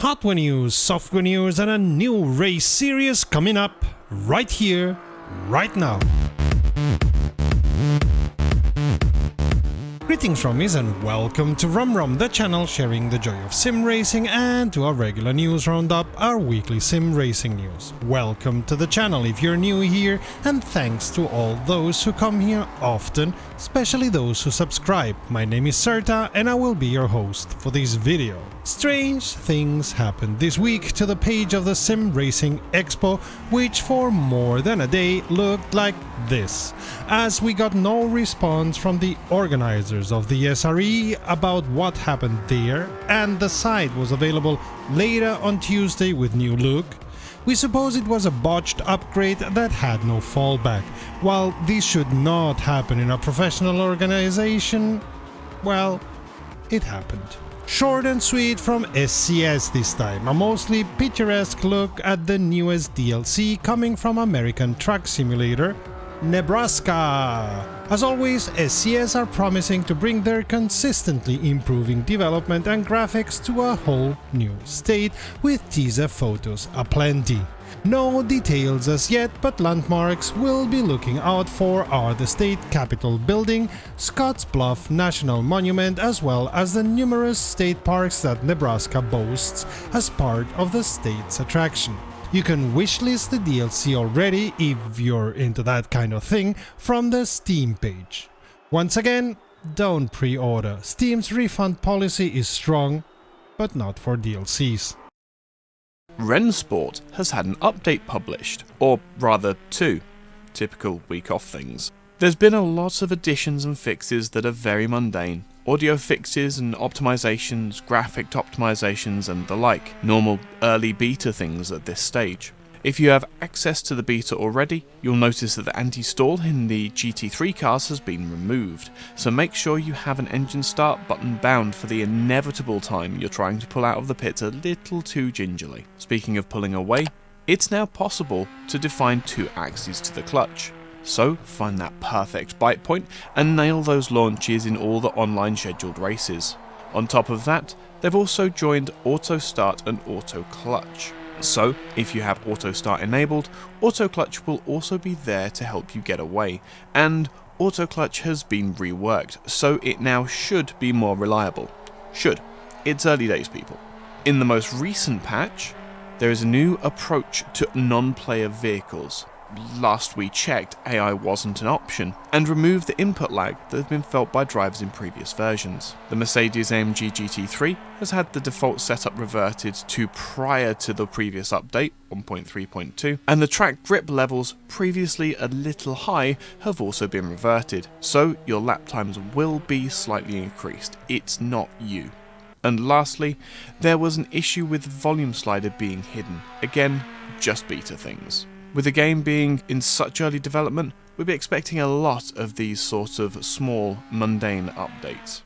Hardware news, software news, and a new race series coming up right here, right now. Greetings from me and welcome to Rum, the channel sharing the joy of sim racing, and to our regular news roundup, our weekly sim racing news. Welcome to the channel if you're new here, and thanks to all those who come here often, especially those who subscribe. My name is Serta and I will be your host for this video. Strange things happened this week to the page of the Sim Racing Expo, which for more than a day looked like this, as we got no response from the organizers of the SRE about what happened there, and the site was available later on Tuesday with new look. We suppose it was a botched upgrade that had no fallback. While this should not happen in a professional organization, well, it happened. Short and sweet from SCS this time, a mostly picturesque look at the newest DLC coming from American Truck Simulator, Nebraska. As always, SCS are promising to bring their consistently improving development and graphics to a whole new state with teaser photos aplenty. No details as yet, but landmarks we'll be looking out for are the state capitol building, Scotts Bluff National Monument, as well as the numerous state parks that Nebraska boasts as part of the state's attraction. You can wishlist the DLC already if you're into that kind of thing from the Steam page. Once again, don't pre-order. Steam's refund policy is strong, but not for DLCs. Rennsport has had an update published, or rather two, typical week off things. There's been a lot of additions and fixes that are very mundane, audio fixes and optimizations, graphic optimizations and the like, normal early beta things at this stage. If you have access to the beta already, you'll notice that the anti-stall in the GT3 cars has been removed, so make sure you have an engine start button bound for the inevitable time you're trying to pull out of the pits a little too gingerly. Speaking of pulling away, it's now possible to define two axes to the clutch. So find that perfect bite point and nail those launches in all the online scheduled races. On top of that, they've also joined auto start and auto clutch. So, if you have auto start enabled, auto clutch will also be there to help you get away, and auto clutch has been reworked, so it now should be more reliable. Should. It's early days, people. In the most recent patch, there is a new approach to non-player vehicles. Last we checked, AI wasn't an option, and removed the input lag that had been felt by drivers in previous versions. The Mercedes-AMG GT3 has had the default setup reverted to prior to the previous update, 1.3.2, and the track grip levels, previously a little high, have also been reverted, so your lap times will be slightly increased. It's not you. And lastly, there was an issue with the volume slider being hidden. Again, just beta things. With the game being in such early development, we'll be expecting a lot of these sorts of small, mundane updates.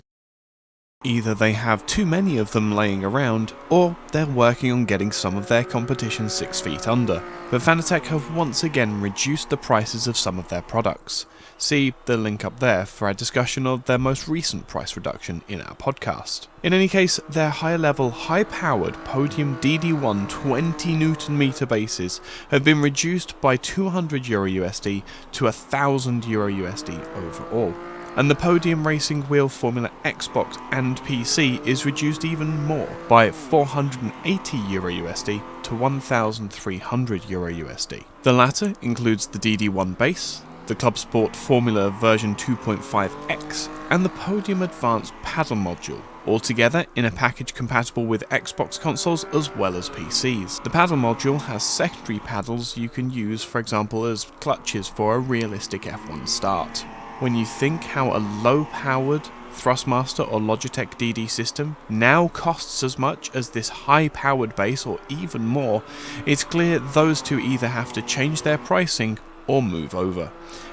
Either they have too many of them laying around, or they're working on getting some of their competition 6 feet under. But Fanatec have once again reduced the prices of some of their products. See the link up there for our discussion of their most recent price reduction in our podcast. In any case, their high-level, high-powered Podium DD1 20 Nm bases have been reduced by €200 USD to €1,000 USD overall. And the Podium Racing Wheel Formula Xbox and PC is reduced even more by €480 USD to €1,300 USD. The latter includes the DD1 base, the Club Sport Formula version 2.5X, and the Podium Advanced paddle module, all together in a package compatible with Xbox consoles as well as PCs. The paddle module has secondary paddles you can use, for example, as clutches for a realistic F1 start. When you think how a low-powered Thrustmaster or Logitech DD system now costs as much as this high-powered base or even more, it's clear those two either have to change their pricing or move over.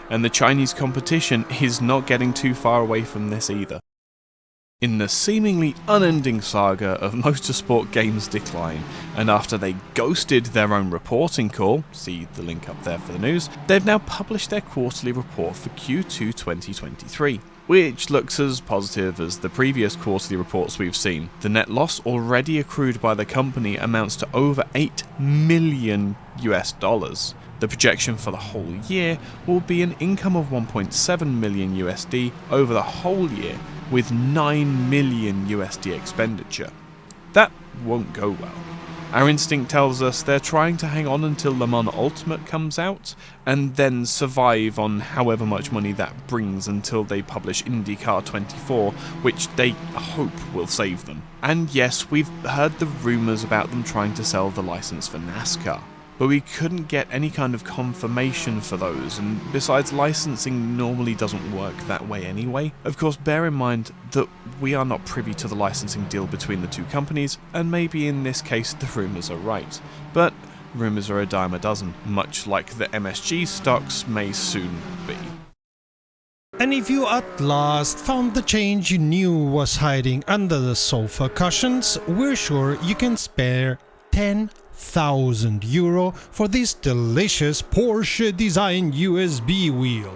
And the Chinese competition is not getting too far away from this either. In the seemingly unending saga of motorsport games decline, and after they ghosted their own reporting call, see the link up there for the news, they've now published their quarterly report for Q2 2023, which looks as positive as the previous quarterly reports we've seen. The net loss already accrued by the company amounts to over $8 million. The projection for the whole year will be an income of $1.7 million over the whole year, with $9 million expenditure. That won't go well. Our instinct tells us they're trying to hang on until Le Mans Ultimate comes out, and then survive on however much money that brings until they publish IndyCar 24, which they hope will save them. And yes, we've heard the rumours about them trying to sell the license for NASCAR, but we couldn't get any kind of confirmation for those, and besides, licensing normally doesn't work that way anyway. Of course, bear in mind that we are not privy to the licensing deal between the two companies, and maybe in this case the rumours are right. But rumours are a dime a dozen, much like the MSG stocks may soon be. And if you at last found the change you knew was hiding under the sofa cushions, we're sure you can spare €10,000 for this delicious Porsche design USB wheel.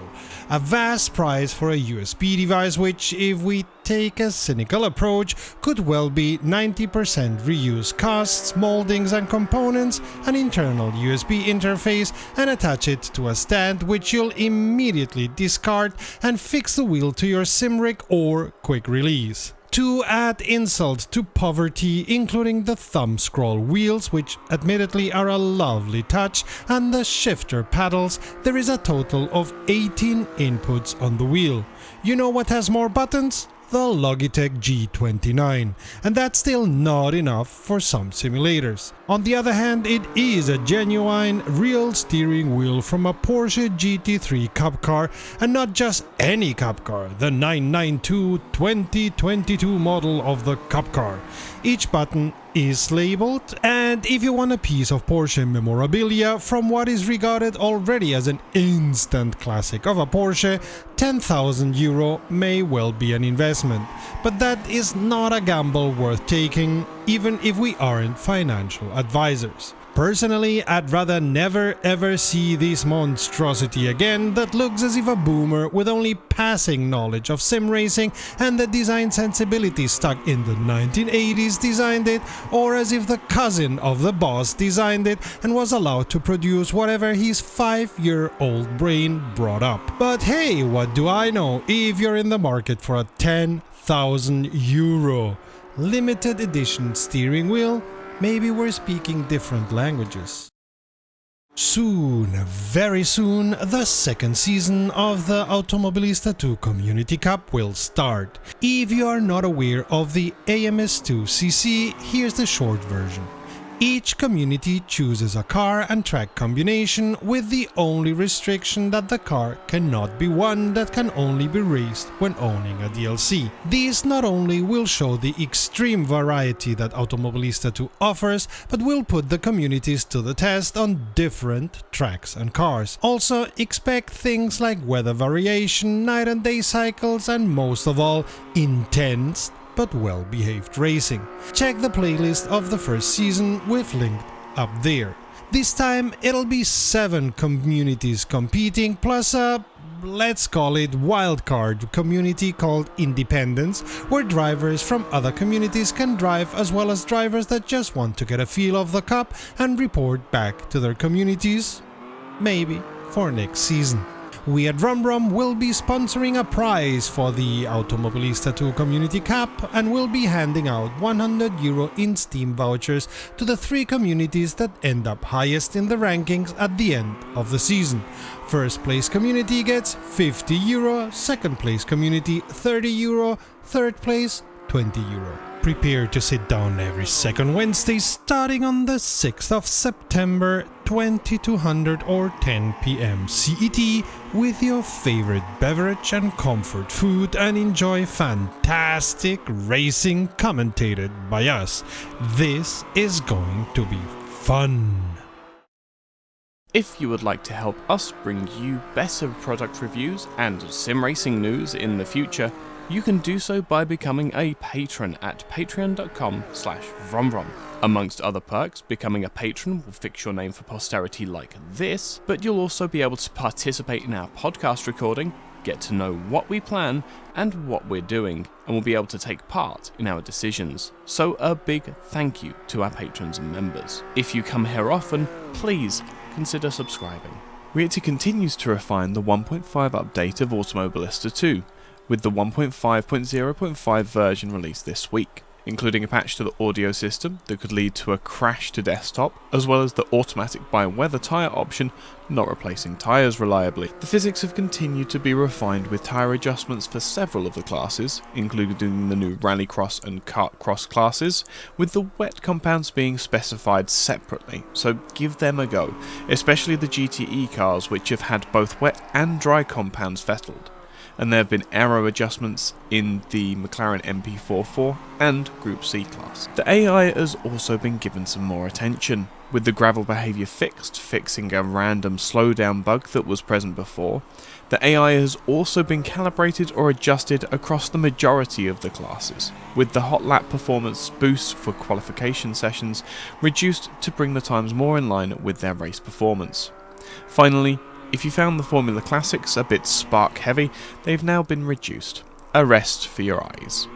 A vast price for a USB device which, if we take a cynical approach, could well be 90% reuse costs, moldings and components, an internal USB interface, and attach it to a stand which you'll immediately discard and fix the wheel to your sim rig or quick release. To add insult to poverty, including the thumb scroll wheels, which admittedly are a lovely touch, and the shifter paddles, there is a total of 18 inputs on the wheel. You know what has more buttons? The Logitech G29, and that's still not enough for some simulators. On the other hand, it is a genuine, real steering wheel from a Porsche GT3 Cup car, and not just any Cup car, the 992 2022 model of the Cup car. Each button is labeled, and if you want a piece of Porsche memorabilia from what is regarded already as an instant classic of a Porsche, €10,000 may well be an investment. But that is not a gamble worth taking, even if we aren't financial advisors. Personally, I'd rather never ever see this monstrosity again that looks as if a boomer with only passing knowledge of sim racing and the design sensibility stuck in the 1980s designed it, or as if the cousin of the boss designed it and was allowed to produce whatever his 5-year-old brain brought up. But hey, what do I know if you're in the market for a €10,000 limited edition steering wheel? Maybe we're speaking different languages. Soon, very soon, the second season of the Automobilista 2 Community Cup will start. If you are not aware of the AMS2CC, here's the short version. Each community chooses a car and track combination, with the only restriction that the car cannot be one that can only be raced when owning a DLC. This not only will show the extreme variety that Automobilista 2 offers, but will put the communities to the test on different tracks and cars. Also, expect things like weather variation, night and day cycles, and most of all, intense but well-behaved racing. Check the playlist of the first season we've linked up there. This time it'll be 7 communities competing, plus a, let's call it, wildcard community called Independence, where drivers from other communities can drive, as well as drivers that just want to get a feel of the cup and report back to their communities, maybe for next season. We at RumRum will be sponsoring a prize for the Automobilista 2 Community Cup, and will be handing out €100 in Steam vouchers to the 3 communities that end up highest in the rankings at the end of the season. First place community gets €50, second place community €30, third place €20. Prepare to sit down every second Wednesday starting on the 6th of September, 2200 or 10 PM CET, with your favorite beverage and comfort food, and enjoy fantastic racing commentated by us. This is going to be fun. If you would like to help us bring you better product reviews and sim racing news in the future, you can do so by becoming a patron at patreon.com/vrumvrum. Amongst other perks, becoming a patron will fix your name for posterity like this, but you'll also be able to participate in our podcast recording, get to know what we plan and what we're doing, and will be able to take part in our decisions. So a big thank you to our patrons and members. If you come here often, please consider subscribing. Realty continues to refine the 1.5 update of Automobilista 2, with the 1.5.0.5 version released this week, including a patch to the audio system that could lead to a crash to desktop, as well as the automatic by-weather tyre option not replacing tyres reliably. The physics have continued to be refined with tyre adjustments for several of the classes, including the new Rallycross and Kart Cross classes, with the wet compounds being specified separately, so give them a go, especially the GTE cars which have had both wet and dry compounds vetted. And there have been aero adjustments in the McLaren MP44 and Group C class. The AI has also been given some more attention, with the gravel behaviour fixed, fixing a random slowdown bug that was present before. The AI has also been calibrated or adjusted across the majority of the classes, with the hot lap performance boost for qualification sessions reduced to bring the times more in line with their race performance. Finally, if you found the Formula Classics a bit spark heavy, they've now been reduced. A rest for your eyes.